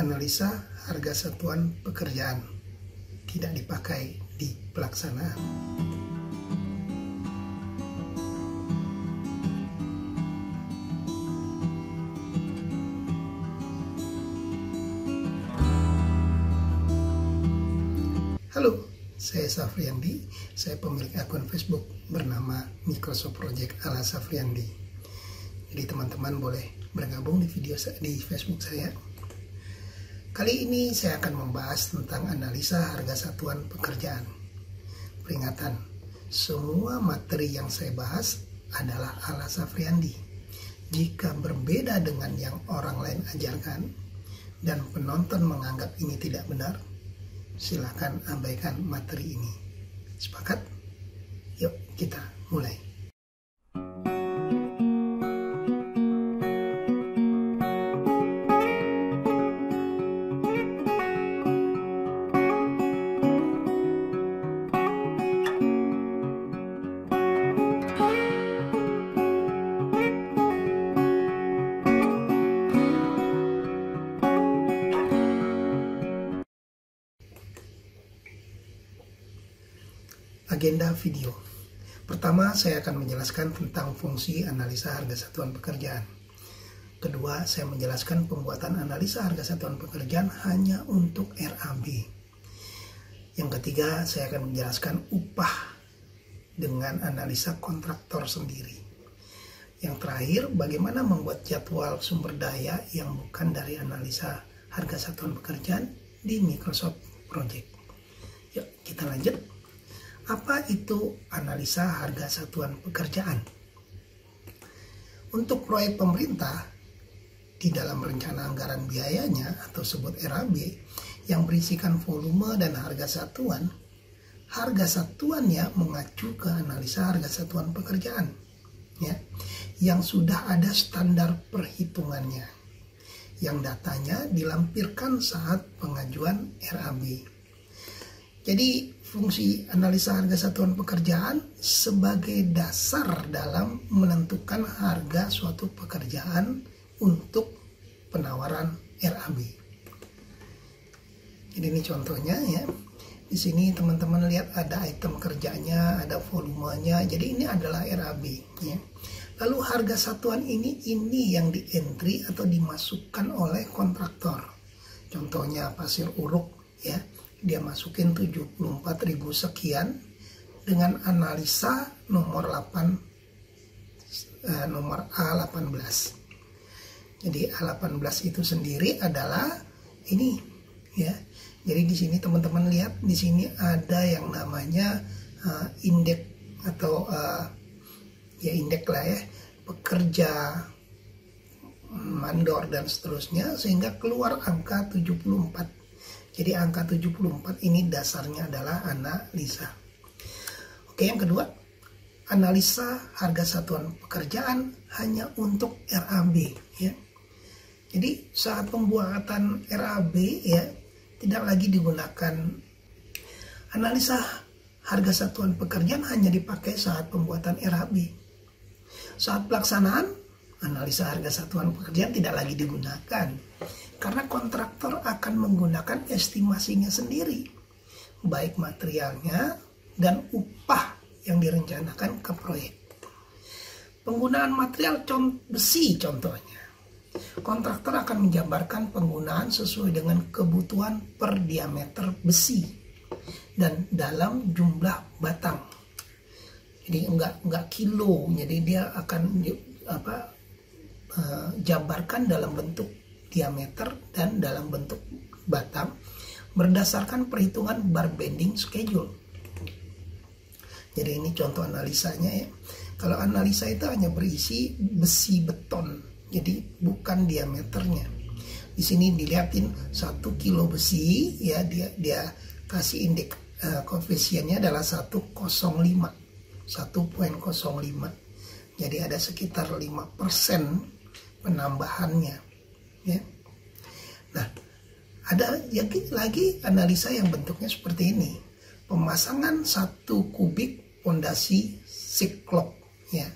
analisa harga satuan pekerjaan tidak dipakai di pelaksanaan. Halo, saya Safriandi. Saya pemilik akun Facebook bernama Microsoft Project ala Safriandi. Jadi teman-teman boleh bergabung di video di Facebook saya. Kali ini saya akan membahas tentang analisa harga satuan pekerjaan. Peringatan, semua materi yang saya bahas adalah ala Safriandi. Jika berbeda dengan yang orang lain ajarkan dan penonton menganggap ini tidak benar, silakan abaikan materi ini. Sepakat? Yuk kita mulai. Agenda video. Pertama, saya akan menjelaskan tentang fungsi analisa harga satuan pekerjaan. Kedua, saya menjelaskan pembuatan analisa harga satuan pekerjaan hanya untuk RAB. Yang ketiga, saya akan menjelaskan upah dengan analisa kontraktor sendiri. Yang terakhir, bagaimana membuat jadwal sumber daya yang bukan dari analisa harga satuan pekerjaan di Microsoft Project. Yuk, kita lanjut. Apa itu analisa harga satuan pekerjaan? Untuk proyek pemerintah, di dalam rencana anggaran biayanya atau sebut RAB yang berisikan volume dan harga satuannya mengacu ke analisa harga satuan pekerjaan, ya, yang sudah ada standar perhitungannya, yang datanya dilampirkan saat pengajuan RAB. Jadi fungsi analisa harga satuan pekerjaan sebagai dasar dalam menentukan harga suatu pekerjaan untuk penawaran RAB. Jadi ini contohnya ya. Di sini teman-teman lihat ada item kerjanya, ada volumenya. Jadi ini adalah RAB ya. Lalu harga satuan ini yang di entry atau dimasukkan oleh kontraktor. Contohnya pasir uruk ya. Dia masukin 74.000 sekian dengan analisa nomor A18. Jadi A18 itu sendiri adalah ini ya. Jadi di sini teman-teman lihat di sini ada yang namanya indeks atau ya indeks lah ya, pekerja, mandor dan seterusnya, sehingga keluar angka 74. Jadi angka 74 ini dasarnya adalah analisa. Oke, yang kedua, analisa harga satuan pekerjaan hanya untuk RAB ya. Jadi saat pembuatan RAB ya, tidak lagi digunakan analisa harga satuan pekerjaan, hanya dipakai saat pembuatan RAB. Saat pelaksanaan, analisa harga satuan pekerjaan tidak lagi digunakan. Karena kontraktor akan menggunakan estimasinya sendiri, baik materialnya dan upah yang direncanakan ke proyek. Penggunaan material besi contohnya. Kontraktor akan menjabarkan penggunaan sesuai dengan kebutuhan per diameter besi dan dalam jumlah batang. Jadi enggak kilo, jadi dia akan jabarkan dalam bentuk diameter dan dalam bentuk batang berdasarkan perhitungan bar bending schedule. Jadi ini contoh analisanya ya. Kalau analisa itu hanya berisi besi beton, jadi bukan diameternya. Di sini dilihatin 1 kilo besi ya, dia kasih indeks koefisiennya adalah 1,05. Jadi ada sekitar 5% penambahannya. Ya. Nah, ada lagi analisa yang bentuknya seperti ini. Pemasangan 1 kubik pondasi siklop ya.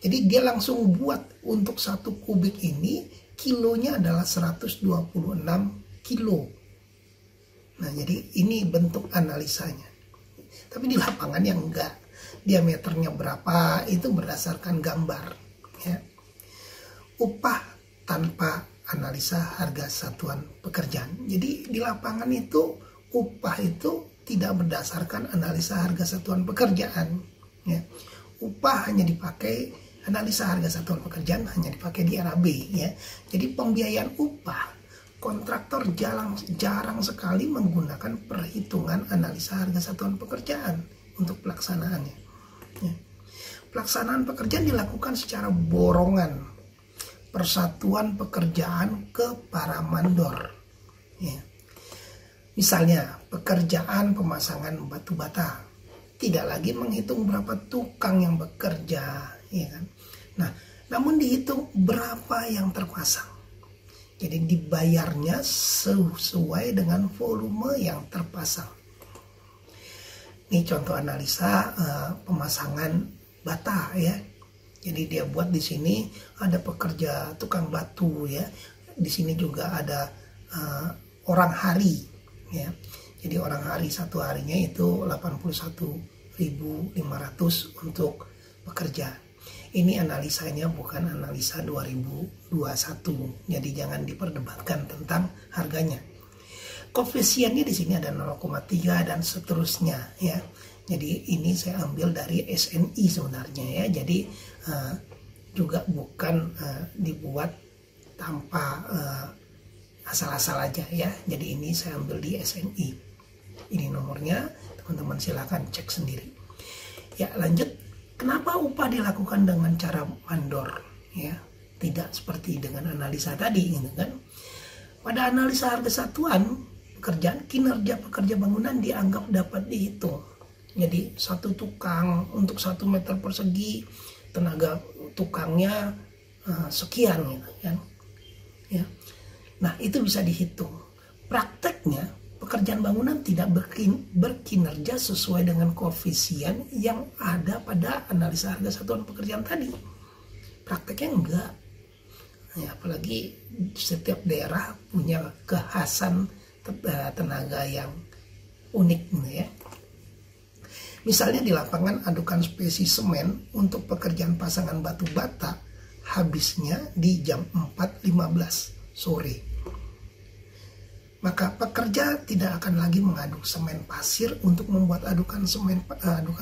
Jadi dia langsung buat untuk 1 kubik ini kilonya adalah 126 kilo. Nah, jadi ini bentuk analisanya. Tapi di lapangan yang enggak, diameternya berapa itu berdasarkan gambar. Ya. Upah tanpa analisa harga satuan pekerjaan. Jadi di lapangan itu upah itu tidak berdasarkan analisa harga satuan pekerjaan. Ya. Upah hanya dipakai, analisa harga satuan pekerjaan hanya dipakai di RAB. Ya. Jadi pembiayaan upah, kontraktor jarang sekali menggunakan perhitungan analisa harga satuan pekerjaan untuk pelaksanaannya. Ya. Pelaksanaan pekerjaan dilakukan secara borongan persatuan pekerjaan ke para mandor. Ya. Misalnya pekerjaan pemasangan batu bata, tidak lagi menghitung berapa tukang yang bekerja, ya kan? Nah, namun dihitung berapa yang terpasang. Jadi dibayarnya sesuai dengan volume yang terpasang. Ini contoh analisa pemasangan bata ya. Jadi dia buat di sini ada pekerja tukang batu ya. Di sini juga ada orang hari ya. Jadi orang hari satu harinya itu 81.500 untuk pekerja. Ini analisanya bukan analisa 2021. Jadi jangan diperdebatkan tentang harganya. Koefisiennya di sini ada 0,3 dan seterusnya ya. Jadi ini saya ambil dari SNI sebenarnya ya. Jadi juga bukan dibuat tanpa asal-asal aja ya. Jadi ini saya ambil di SNI. Ini nomornya, teman-teman silakan cek sendiri. Ya, lanjut. Kenapa upah dilakukan dengan cara mandor? Ya, tidak seperti dengan analisa tadi, gitu kan? Pada analisa harga satuan pekerjaan, kinerja pekerja bangunan dianggap dapat dihitung. Jadi satu tukang untuk 1 meter persegi, tenaga tukangnya sekian, gitu kan? Ya, nah itu bisa dihitung. Prakteknya pekerjaan bangunan tidak berkinerja sesuai dengan koefisien yang ada pada analisa harga satuan pekerjaan tadi. Prakteknya enggak. Ya, apalagi setiap daerah punya kekhasan tenaga yang unik gitu ya. Misalnya di lapangan adukan spesi semen untuk pekerjaan pasangan batu bata habisnya di jam 4.15 sore. Maka pekerja tidak akan lagi mengaduk semen pasir untuk membuat adukan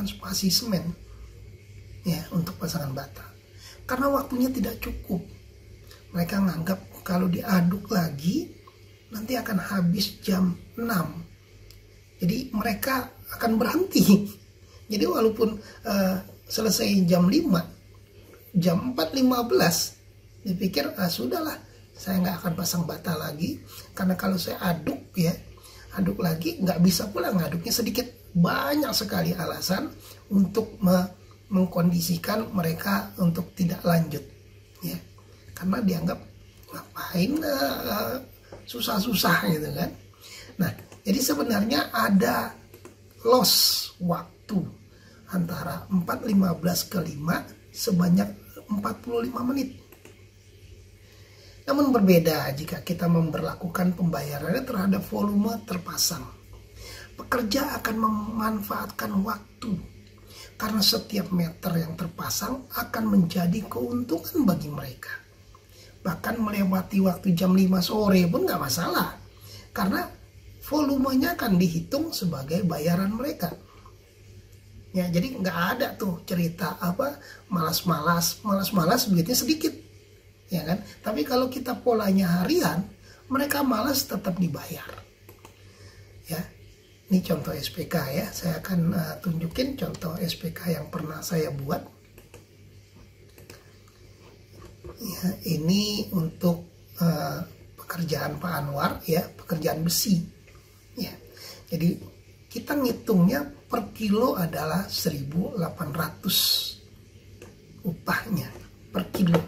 spasi semen ya untuk pasangan bata. Karena waktunya tidak cukup. Mereka menganggap kalau diaduk lagi nanti akan habis jam 6. Jadi mereka akan berhenti. Jadi walaupun selesai jam 5, jam 4.15 dipikir sudahlah, saya nggak akan pasang bata lagi, karena kalau saya aduk lagi nggak bisa pula, ngaduknya sedikit. Banyak sekali alasan untuk mengkondisikan mereka untuk tidak lanjut ya, karena dianggap ngapain susah-susah gitu kan. Nah, jadi sebenarnya ada loss waktu antara 4.15 ke 5 sebanyak 45 menit. Namun berbeda jika kita memberlakukan pembayarannya terhadap volume terpasang. Pekerja akan memanfaatkan waktu karena setiap meter yang terpasang akan menjadi keuntungan bagi mereka. Bahkan melewati waktu jam 5 sore pun nggak masalah, karena volumenya akan dihitung sebagai bayaran mereka. Ya, jadi nggak ada tuh cerita malas duitnya sedikit. Ya kan? Tapi kalau kita polanya harian, mereka malas tetap dibayar. Ya, ini contoh SPK ya. Saya akan tunjukin contoh SPK yang pernah saya buat. Ya, ini untuk pekerjaan Pak Anwar ya, pekerjaan besi. Ya, jadi kita ngitungnya per kilo adalah 1.800 upahnya per kilo.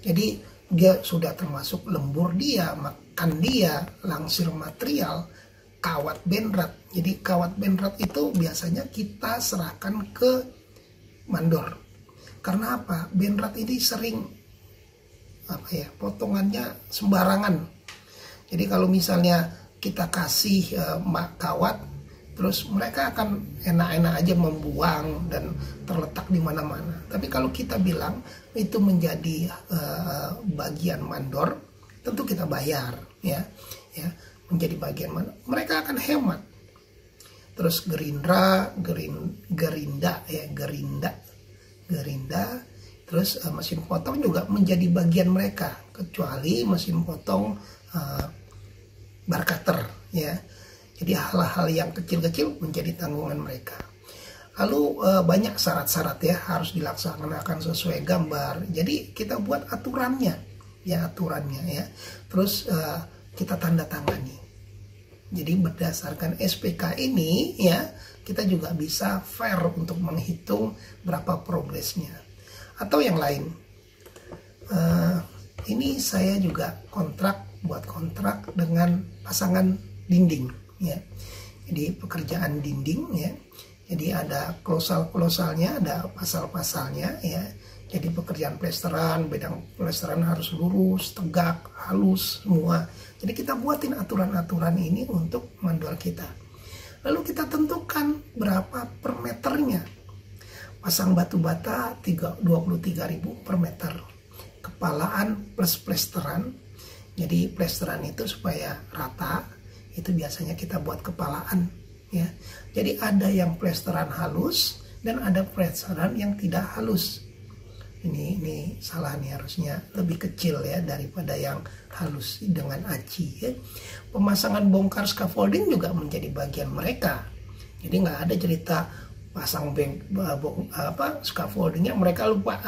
Jadi dia sudah termasuk lembur dia, makan dia, langsir material, kawat benrat. Jadi kawat benrat itu biasanya kita serahkan ke mandor. Karena apa? Benrat ini sering potongannya sembarangan. Jadi kalau misalnya kita kasih kawat, terus mereka akan enak-enak aja membuang dan terletak di mana-mana. Tapi kalau kita bilang itu menjadi bagian mandor, tentu kita bayar, ya menjadi bagian mandor. Mereka akan hemat. Terus Gerinda, terus mesin potong juga menjadi bagian mereka, kecuali mesin potong barcutter, ya. Jadi hal-hal yang kecil-kecil menjadi tanggungan mereka. Lalu banyak syarat-syarat ya, harus dilaksanakan sesuai gambar. Jadi kita buat aturannya ya. Terus kita tanda tangani. Jadi berdasarkan SPK ini ya, kita juga bisa fair untuk menghitung berapa progresnya. Atau yang lain, ini saya juga buat kontrak dengan pasangan dinding ya. Jadi pekerjaan dinding ya. Jadi ada klausal-klausalnya, ada pasal-pasalnya ya. Jadi pekerjaan plesteran, bidang plesteran harus lurus, tegak, halus semua. Jadi kita buatin aturan-aturan ini untuk mandor kita. Lalu kita tentukan berapa per meternya. Pasang batu bata 23.000 per meter. Kepalaan plus plesteran. Jadi plesteran itu supaya rata, itu biasanya kita buat kepalaan ya. Jadi ada yang plesteran halus dan ada plesteran yang tidak halus. Ini salah nih, harusnya lebih kecil ya daripada yang halus dengan aci ya. Pemasangan bongkar scaffolding juga menjadi bagian mereka. Jadi nggak ada cerita pasang scaffoldingnya mereka lupa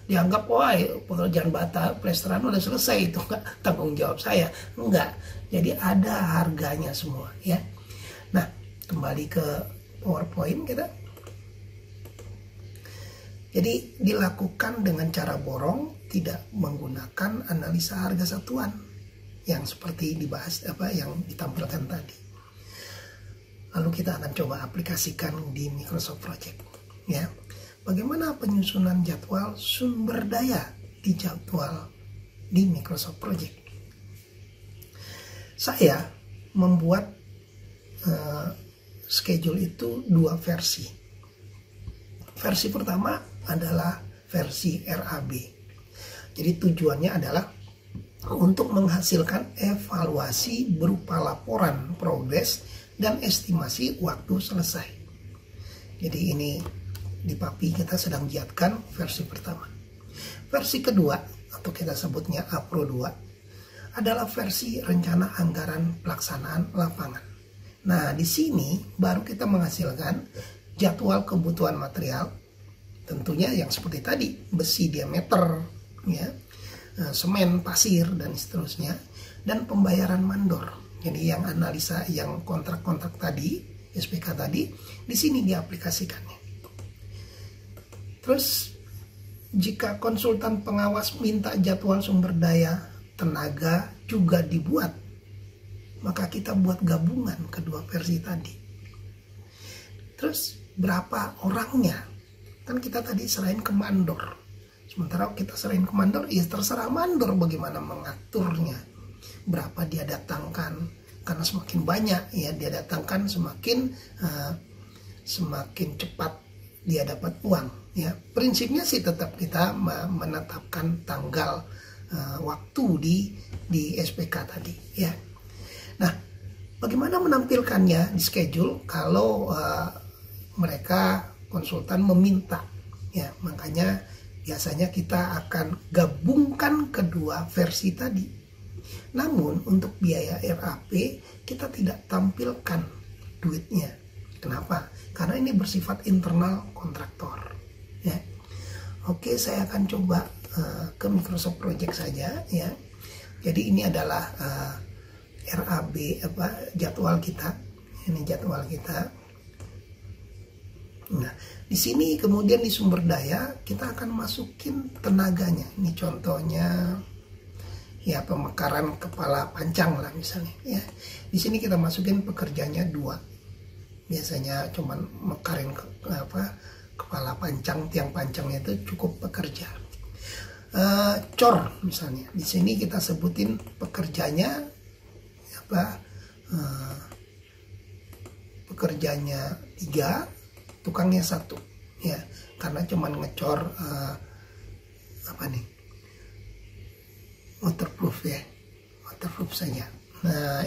dianggap wah pekerjaan bata plesteran udah selesai, itu nggak tanggung jawab saya, enggak. Jadi ada harganya semua ya. Nah, kembali ke PowerPoint kita. Jadi dilakukan dengan cara borong, tidak menggunakan analisa harga satuan yang seperti dibahas yang ditampilkan tadi. Lalu kita akan coba aplikasikan di Microsoft Project ya. Bagaimana penyusunan jadwal sumber daya di jadwal di Microsoft Project? Saya membuat schedule itu 2 versi. Versi pertama adalah versi RAB. Jadi tujuannya adalah untuk menghasilkan evaluasi berupa laporan progres dan estimasi waktu selesai. Jadi ini di PAPI kita sedang giatkan versi pertama. Versi kedua atau kita sebutnya APRO 2 adalah versi rencana anggaran pelaksanaan lapangan. Nah, di sini baru kita menghasilkan jadwal kebutuhan material, tentunya yang seperti tadi, besi diameter, ya, semen, pasir, dan seterusnya, dan pembayaran mandor. Jadi yang analisa, yang kontrak-kontrak tadi, SPK tadi, di sini diaplikasikannya. Terus, jika konsultan pengawas minta jadwal sumber daya tenaga juga dibuat, maka kita buat gabungan kedua versi tadi. Terus, berapa orangnya? Kan kita tadi serahin ke mandor. Sementara kita serahin ke mandor, ya terserah mandor bagaimana mengaturnya. Berapa dia datangkan, karena semakin banyak ya dia datangkan, semakin cepat dia dapat uang. Ya, prinsipnya sih tetap kita menetapkan tanggal waktu di SPK tadi. Ya, nah bagaimana menampilkannya di schedule kalau mereka konsultan meminta, ya makanya biasanya kita akan gabungkan kedua versi tadi. Namun untuk biaya RAP kita tidak tampilkan duitnya. Kenapa? Karena ini bersifat internal kontraktor. Ya. Oke, saya akan coba ke Microsoft Project saja. Ya. Jadi ini adalah RAB jadwal kita. Ini jadwal kita. Nah, di sini kemudian di sumber daya kita akan masukin tenaganya. Ini contohnya ya pemekaran kepala pancang lah misalnya ya. Di sini kita masukin pekerjanya 2. Biasanya cuman mekarin kepala pancang, tiang pancangnya itu cukup pekerja. Cor misalnya. Di sini kita sebutin pekerjanya pekerjanya 3, tukangnya 1 ya, karena cuman ngecor waterproof ya, waterproof saja. Nah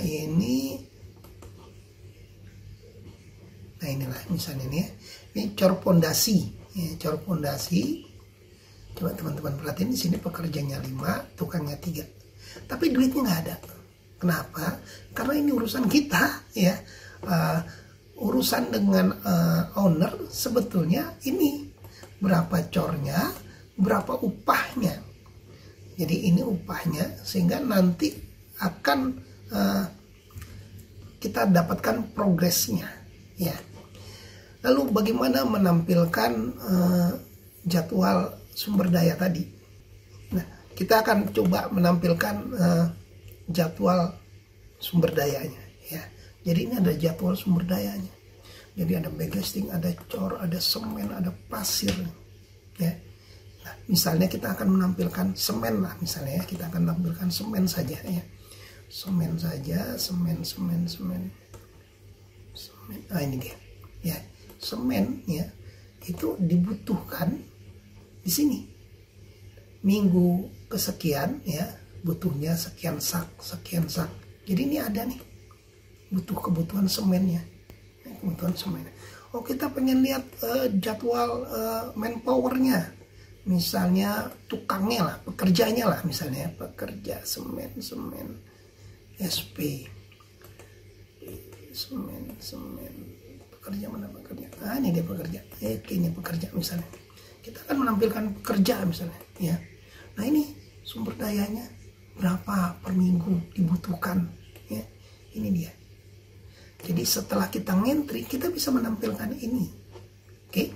inilah misalnya ini ya, ini cor pondasi ya, cor pondasi. Coba teman-teman perhatiin di sini pekerjanya 5, tukangnya 3, tapi duitnya nggak ada. Kenapa? Karena ini urusan kita ya, urusan dengan owner. Sebetulnya ini berapa cornya, berapa upahnya. Jadi ini upahnya, sehingga nanti akan kita dapatkan progresnya ya. Lalu bagaimana menampilkan jadwal sumber daya tadi? Nah, kita akan coba menampilkan jadwal sumber dayanya ya. Jadi ini ada jadwal sumber dayanya. Jadi ada backcasting, ada cor, ada semen, ada pasir ya. Nah, misalnya kita akan menampilkan semen lah, misalnya ya, kita akan menampilkan semen saja ya. Semen saja, semen. Nah ini dia ya, semen ya, itu dibutuhkan di sini minggu kesekian ya, butuhnya sekian sak. Jadi ini ada nih kebutuhan semennya, kebutuhan semen. Oh, kita pengen lihat jadwal manpowernya, misalnya tukangnya lah, pekerjanya lah, misalnya pekerja semen SP semen pekerja mana pekerja. Nah ini dia pekerja, kayaknya pekerja misalnya. Kita akan menampilkan pekerja misalnya ya. Nah ini sumber dayanya berapa per minggu dibutuhkan ya. Ini dia. Jadi setelah kita ngentri, kita bisa menampilkan ini. Oke.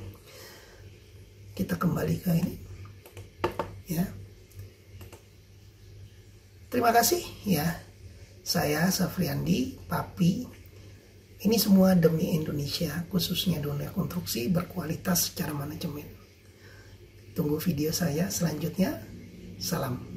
Kita kembali ke ini ya. Terima kasih ya. Saya Safriandi, Papi. Ini semua demi Indonesia, khususnya dunia konstruksi berkualitas secara manajemen. Tunggu video saya selanjutnya. Salam.